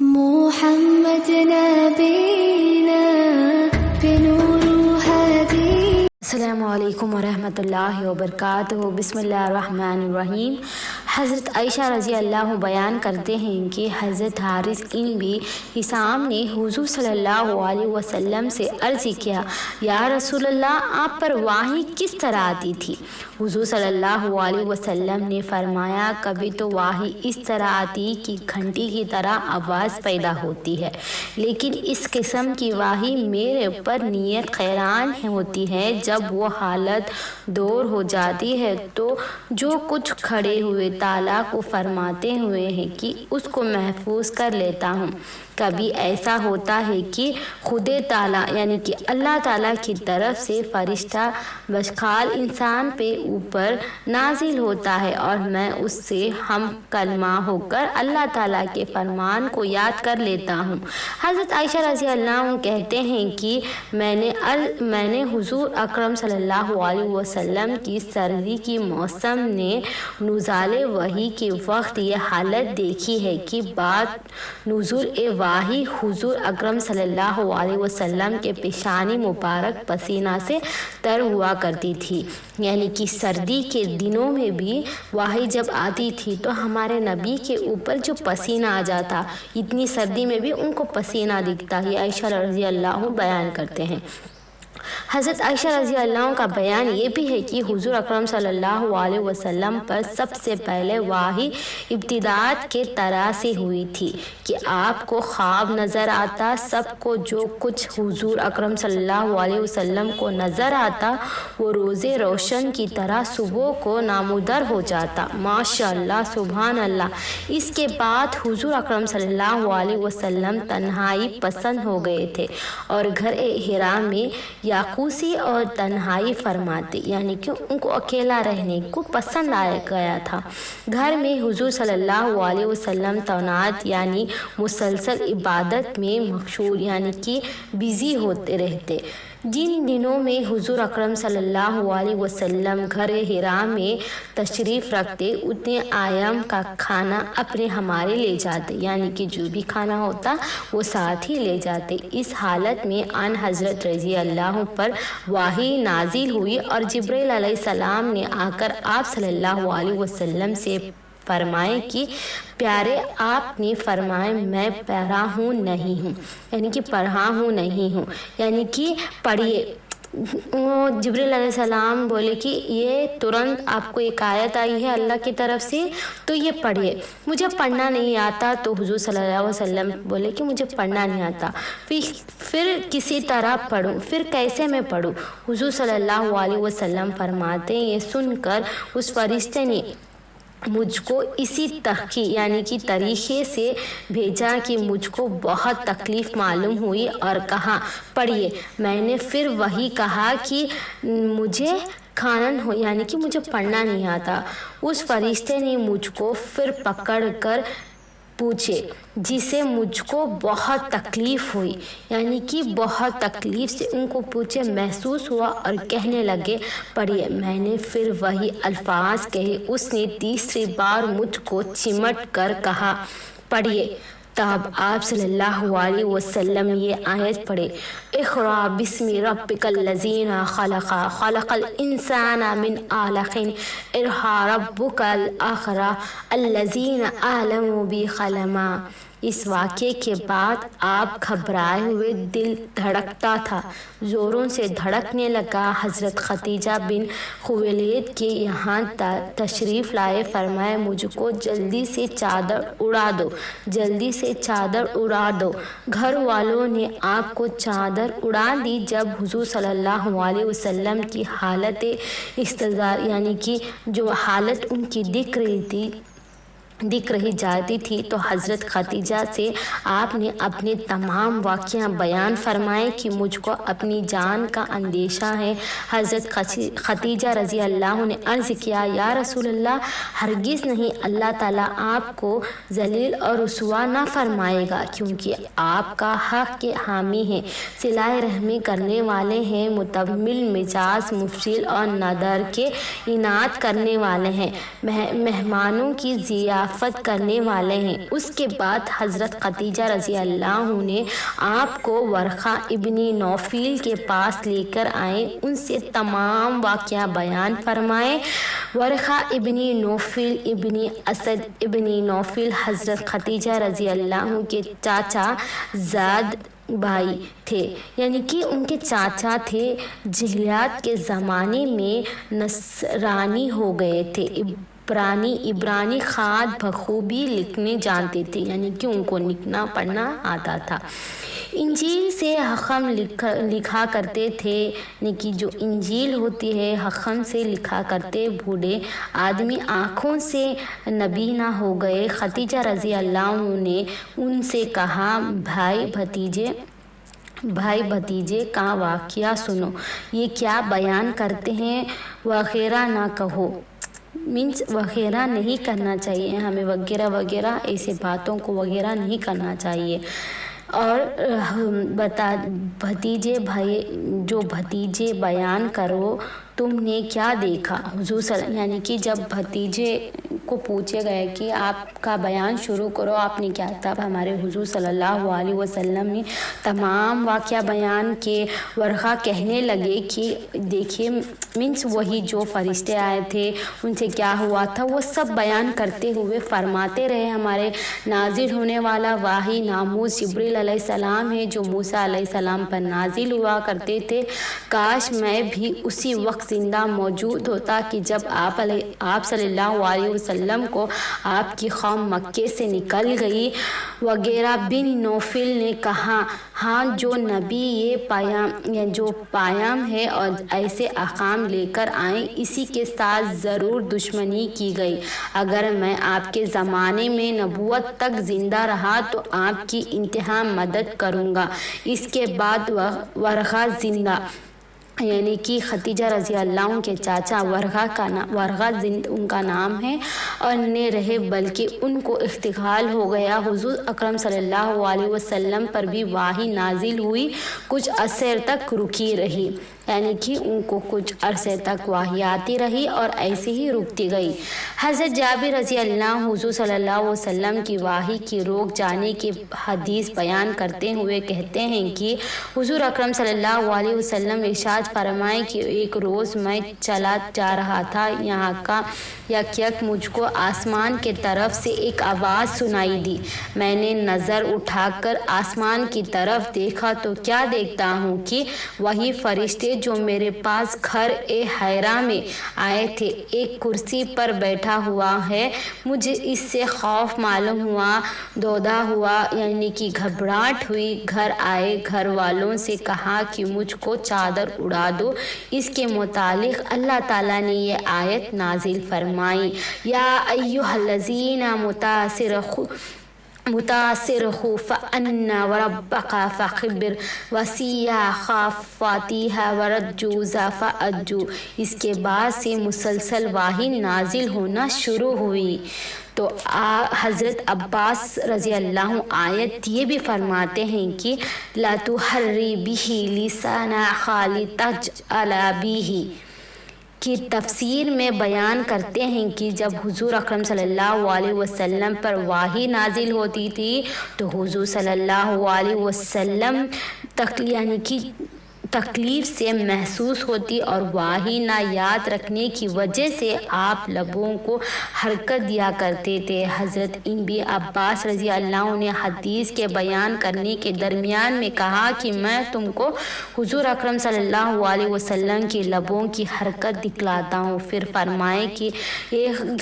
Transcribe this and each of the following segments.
محمد نبینا بنور هدی. السلام علیکم ورحمۃ اللہ وبرکاتہ. بسم اللہ الرحمن الرحیم. حضرت عائشہ رضی اللہ بیان کرتے ہیں کہ حضرت حارث بن حسام نے حضور صلی اللہ علیہ وسلم سے عرض کیا، یا رسول اللہ، آپ پر وحی کس طرح آتی تھی؟ حضور صلی اللہ علیہ وسلم نے فرمایا، کبھی تو وحی اس طرح آتی کہ گھنٹی کی طرح آواز پیدا ہوتی ہے، لیکن اس قسم کی وحی میرے اوپر نیت خیران ہوتی ہے. جب وہ حالت دور ہو جاتی ہے تو جو کچھ کھڑے ہوئے تعالیٰ کو فرماتے ہوئے ہیں کہ اس کو محفوظ کر لیتا ہوں. کبھی ایسا ہوتا ہے کہ خود تعالیٰ یعنی کہ اللہ تعالیٰ کی طرف سے فرشتہ بشخال انسان پہ اوپر نازل ہوتا ہے اور میں اس سے ہم کلمہ ہو کر اللہ تعالیٰ کے فرمان کو یاد کر لیتا ہوں. حضرت عائشہ رضی اللہ عنہ کہتے ہیں کہ میں نے حضور اکرم صلی اللہ علیہ وسلم کی سردی کی موسم نے نزول وحی کے وقت یہ حالت دیکھی ہے کہ بعد نزول وحی حضور اکرم صلی اللہ علیہ وسلم کے پیشانی مبارک پسینہ سے تر ہوا کرتی تھی. یعنی کہ سردی کے دنوں میں بھی وحی جب آتی تھی تو ہمارے نبی کے اوپر جو پسینہ آ جاتا، اتنی سردی میں بھی ان کو پسینہ دکھتا. یہ عائشہ رضی اللہ عنہ بیان کرتے ہیں. حضرت عائشہ رضی اللہ عنہ کا بیان یہ بھی ہے کہ حضور اکرم صلی اللہ علیہ وسلم پر سب سے پہلے وحی ابتداءت کے طرح سے ہوئی تھی کہ آپ کو خواب نظر آتا. سب کو جو کچھ حضور اکرم صلی اللہ علیہ وسلم کو نظر آتا وہ روزے روشن کی طرح صبح کو نمودار ہو جاتا. ماشاء اللہ، سبحان اللہ. اس کے بعد حضور اکرم صلی اللہ علیہ وسلم تنہائی پسند ہو گئے تھے اور گھر حرا میں یاقوسی اور تنہائی فرماتے، یعنی کہ ان کو اکیلا رہنے کو پسند آ گیا تھا. گھر میں حضور صلی اللہ علیہ وسلم طاعت یعنی مسلسل عبادت میں مشغول یعنی کہ بزی ہوتے رہتے. جن دنوں میں حضور اکرم صلی اللہ علیہ وسلم گھر حرا میں تشریف رکھتے، اتنے ایام کا کھانا اپنے ہمارے لے جاتے، یعنی کہ جو بھی کھانا ہوتا وہ ساتھ ہی لے جاتے. اس حالت میں ان حضرت رضی اللہ پر وحی نازل ہوئی اور جبرائیل علیہ السلام نے آ کر آپ صلی اللہ علیہ وسلم سے فرمائے کہ پیارے، آپ نے فرمائے میں پڑھا ہوں نہیں ہوں، یعنی کہ پڑھا ہوں نہیں ہوں، یعنی کہ پڑھیے. جبرائیل علیہ السلام بولے کہ یہ ترنت آپ کو ایک آیت آئی ہے اللہ کی طرف سے تو یہ پڑھیے. مجھے پڑھنا نہیں آتا تو حضور صلی اللہ علیہ وسلم بولے کہ مجھے پڑھنا نہیں آتا، پھر کسی طرح پڑھوں، پھر کیسے میں پڑھوں؟ حضور صلی اللہ علیہ وسلم فرماتے ہیں، یہ سن کر اس فرشتے نے مجھ کو اسی تحقیق یعنی کہ طریقے سے بھیجا کہ مجھ کو بہت تکلیف معلوم ہوئی اور کہا پڑھیے. میں نے پھر وہی کہا کہ مجھے کھانن ہو یعنی کہ مجھے پڑھنا نہیں آتا. اس فرشتے نے مجھ کو پھر پکڑ کر پوچھے، جسے مجھ کو بہت تکلیف ہوئی، یعنی کہ بہت تکلیف سے ان کو پوچھے محسوس ہوا اور کہنے لگے پڑھیے. میں نے پھر وہی الفاظ کہے. اس نے تیسری بار مجھ کو چمٹ کر کہا پڑھیے. تب آپ صلی اللہ علیہ وسلم یہ آیت پڑھے، اقرأ بسم ربک الذی خلق خلق الانسان من علق اقرأ ربک الاکرم الذی علم بالقلم. اس واقعے کے بعد آپ گھبرائے ہوئے، دل دھڑکتا تھا، زوروں سے دھڑکنے لگا. حضرت خدیجہ بن خویلد کے یہاں تشریف لائے. فرمائے مجھ کو جلدی سے چادر اڑا دو، جلدی سے چادر اڑا دو. گھر والوں نے آپ کو چادر اڑا دی. جب حضور صلی اللہ علیہ وسلم کی حالت استضار یعنی کہ جو حالت ان کی دکھ رہی جاتی تھی تو حضرت خدیجہ سے آپ نے اپنے تمام واقعہ بیان فرمائے کہ مجھ کو اپنی جان کا اندیشہ ہے. حضرت خدیجہ رضی اللہ عنہ نے عرض کیا، یا رسول اللہ، ہرگز نہیں، اللہ تعالیٰ آپ کو ذلیل اور رسوا نہ فرمائے گا، کیونکہ آپ کا حق کے حامی ہیں، صلہ رحمی کرنے والے ہیں، متحمل مزاج، مفصل اور نادر کے انعام کرنے والے ہیں، مہمانوں کی ضیافت مدافعت کرنے والے ہیں۔ اس کے بعد حضرت خدیجہ رضی اللہ عنہ نے آپ کو ورقہ ابن نوفل کے پاس لے کر آئے، ان سے تمام واقعہ بیان فرمائے۔ ورقہ ابن نوفل ابن اسد ابن نوفل حضرت خدیجہ رضی اللہ عنہ کے چاچا زاد بھائی تھے، یعنی کہ ان کے چاچا تھے، جاہلیت کے زمانے میں نصرانی ہو گئے تھے، عبرانی خط بخوبی لکھنے جانتے تھے، یعنی کہ ان کو لکھنا پڑھنا آتا تھا۔ انجیل سے حکم لکھا کرتے تھے، یعنی کہ جو انجیل ہوتی ہے حکم سے لکھا کرتے۔ بوڑھے آدمی آنکھوں سے نابینا ہو گئے۔ خدیجہ رضی اللہ عنہ نے ان سے کہا، بھائی بھتیجے کا واقعہ سنو، یہ کیا بیان کرتے ہیں وغیرہ نہ کہو، وغیرہ نہیں کرنا چاہیے ہمیں، وغیرہ ایسے باتوں کو وغیرہ نہیں کرنا چاہیے۔ اور بھتیجے بیان کرو تم نے کیا دیکھا۔ حضور یعنی کہ جب بھتیجے کو پوچھے گئے کہ آپ کا بیان شروع کرو، آپ نے کیا، تب ہمارے حضور صلی اللہ علیہ وسلم نے تمام واقعہ بیان کے۔ ورقہ کہنے لگے کہ دیکھیے وہی جو فرشتے آئے تھے ان سے کیا ہوا تھا وہ سب بیان کرتے ہوئے فرماتے رہے، ہمارے نازل ہونے والا وحی ناموس جبریل علیہ السلام ہے جو موسیٰ علیہ السلام پر نازل ہوا کرتے تھے۔ کاش میں بھی اسی وقت زندہ موجود ہوتا کہ جب آپ صلی اللہ علیہ وسلم کو آپ کی قوم مکے سے نکل گئی۔ وغیرہ بن نوفل نے کہا، ہاں جو نبی یہ پیام ہے اور ایسے احکام لے کر آئیں، اسی کے ساتھ ضرور دشمنی کی گئی۔ اگر میں آپ کے زمانے میں نبوت تک زندہ رہا تو آپ کی انتہا مدد کروں گا۔ اس کے بعد ورقہ زندہ، یعنی کہ خدیجہ رضی اللہ عنہ کے چاچا ورقہ ان کا نام ہے، اور نہیں رہے بلکہ ان کو انتقال ہو گیا۔ حضور اکرم صلی اللہ علیہ وسلم پر بھی وحی نازل ہوئی، کچھ عرصے تک رکی رہی، یعنی کہ ان کو کچھ عرصے تک وحی آتی رہی اور ایسے ہی رکتی گئی۔ حضرت جابر رضی اللہ عنہ حضور صلی اللہ علیہ وسلم کی وحی کی روک جانے کی حدیث بیان کرتے ہوئے کہتے ہیں کہ حضور اکرم صلی اللہ علیہ وسلم ارشاد فرمائے کہ ایک روز میں چلا جا رہا تھا، یہاں کا یک مجھ کو آسمان کے طرف سے ایک آواز سنائی دی۔ میں نے نظر اٹھا کر آسمان کی طرف دیکھا تو کیا دیکھتا ہوں کہ وہی فرشتے جو میرے پاس گھر حرا میں آئے تھے، ایک کرسی پر بیٹھا ہوا ہے۔ مجھے اس سے خوف معلوم ہوا، دودہ ہوا، یعنی کہ گھبراہٹ ہوئی۔ گھر آئے، گھر والوں سے کہا کہ مجھ کو چادر اڑا دو۔ اس کے متعلق اللہ تعالیٰ نے یہ آیت نازل فرمائی، یا ایھا الذین متاثرخوا فأن وربک فکبر وسیع خافاتیہ ورجوزا فأجو۔ اس کے بعد سے مسلسل وحی نازل ہونا شروع ہوئی۔ تو حضرت عباس رضی اللہ عنہ آیت یہ بھی فرماتے ہیں کہ لا تحرک بہ لسانک لتجأر بہ کی تفسیر میں بیان کرتے ہیں کہ جب حضور اکرم صلی اللہ علیہ وسلم پر وحی نازل ہوتی تھی تو حضور صلی اللہ علیہ وسلم یعنی کہ تکلیف سے محسوس ہوتی اور وحی نہ یاد رکھنے کی وجہ سے آپ لبوں کو حرکت دیا کرتے تھے۔ حضرت ابن عباس رضی اللہ عنہ نے حدیث کے بیان کرنے کے درمیان میں کہا کہ میں تم کو حضور اکرم صلی اللہ علیہ وسلم کی لبوں کی حرکت دکھلاتا ہوں۔ پھر فرمائے کہ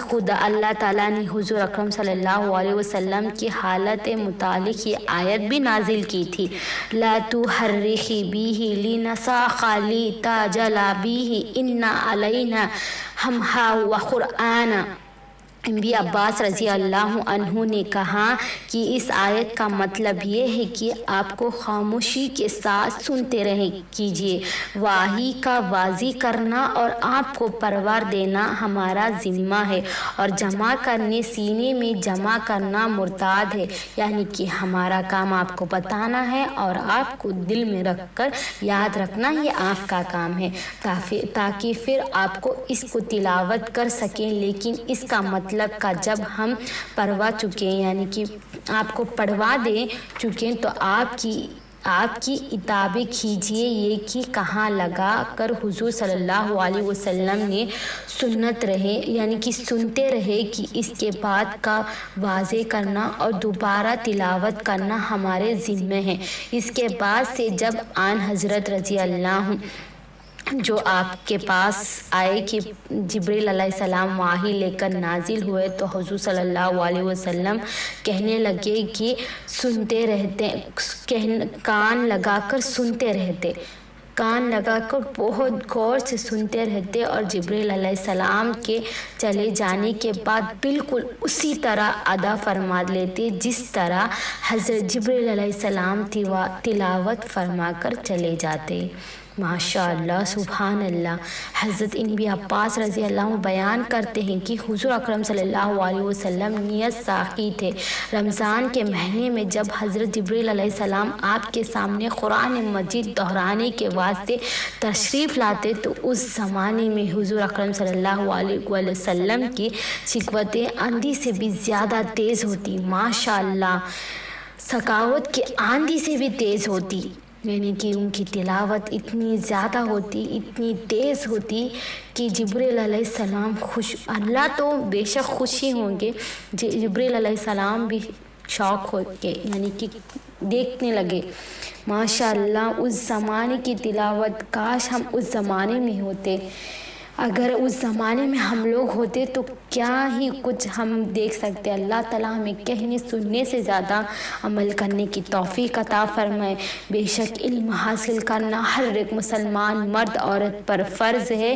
خدا اللہ تعالیٰ نے حضور اکرم صلی اللہ علیہ وسلم کی حالت متعلق یہ آیت بھی نازل کی تھی، لا تحرک بہ لسانک لتجأر بہ ان علینا جمعہ وقرآنہ۔ ابن عباس رضی اللہ عنہ نے کہا کہ اس آیت کا مطلب یہ ہے کہ آپ کو خاموشی کے ساتھ سنتے رہے کیجیے۔ وحی کا واضح کرنا اور آپ کو پرور دینا ہمارا ذمہ ہے، اور جمع کرنے سینے میں جمع کرنا مرتاد ہے، یعنی کہ ہمارا کام آپ کو بتانا ہے اور آپ کو دل میں رکھ کر یاد رکھنا یہ آپ کا کام ہے، تاکہ پھر آپ کو اس کو تلاوت کر سکیں۔ لیکن اس کا مطلب مطلب کا جب ہم پڑھوا چکے ہیں، یعنی کہ آپ کو پڑھوا دے چکے تو آپ کی اتابع کیجیے، یہ کہ کہاں لگا کر حضور صلی اللہ علیہ وسلم نے سنت رہے، یعنی کہ سنتے رہے کہ اس کے بعد کا واضح کرنا اور دوبارہ تلاوت کرنا ہمارے ذمہ ہے۔ اس کے بعد سے جب آن حضرت رضی اللہ جو آپ کے پاس آئے کہ جبریل علیہ السلام وحی لے کر نازل ہوئے تو حضور صلی اللہ علیہ وسلم کہنے لگے کہ سنتے رہتے، کان لگا کر سنتے رہتے، کان لگا کر بہت غور سے سنتے رہتے، اور جبریل علیہ السلام کے چلے جانے کے بعد بالکل اسی طرح ادا فرما لیتے جس طرح حضرت جبریل علیہ السلام تلاوت فرما کر چلے جاتے۔ ماشاء اللہ، سبحان اللہ۔ حضرت ابن عباس رضی اللہ عنہ بیان کرتے ہیں کہ حضور اکرم صلی اللہ علیہ وسلم نیت ساخی تھے۔ رمضان کے مہینے میں جب حضرت جبریل علیہ السلام آپ کے سامنے قرآن مجید دہرانے کے واسطے تشریف لاتے تو اس زمانے میں حضور اکرم صلی اللہ علیہ وسلم کی شکوتیں آندھی سے بھی زیادہ تیز ہوتی، ماشاء اللہ، سکاوت کی آندھی سے بھی تیز ہوتی، یعنی کہ ان کی تلاوت اتنی زیادہ ہوتی، اتنی تیز ہوتی کہ جبریل علیہ السلام اللہ تو بے شک خوش ہی ہوں گے، جبریل علیہ السلام بھی شوق ہو کے یعنی کہ دیکھنے لگے۔ ماشاء اللہ، اس زمانے کی تلاوت، کاش ہم اس زمانے میں ہوتے، اگر اس زمانے میں ہم لوگ ہوتے تو کیا ہی کچھ ہم دیکھ سکتے۔ اللہ تعالیٰ ہمیں کہنے سننے سے زیادہ عمل کرنے کی توفیق عطا فرمائے۔ بے شک علم حاصل کرنا ہر ایک مسلمان مرد عورت پر فرض ہے۔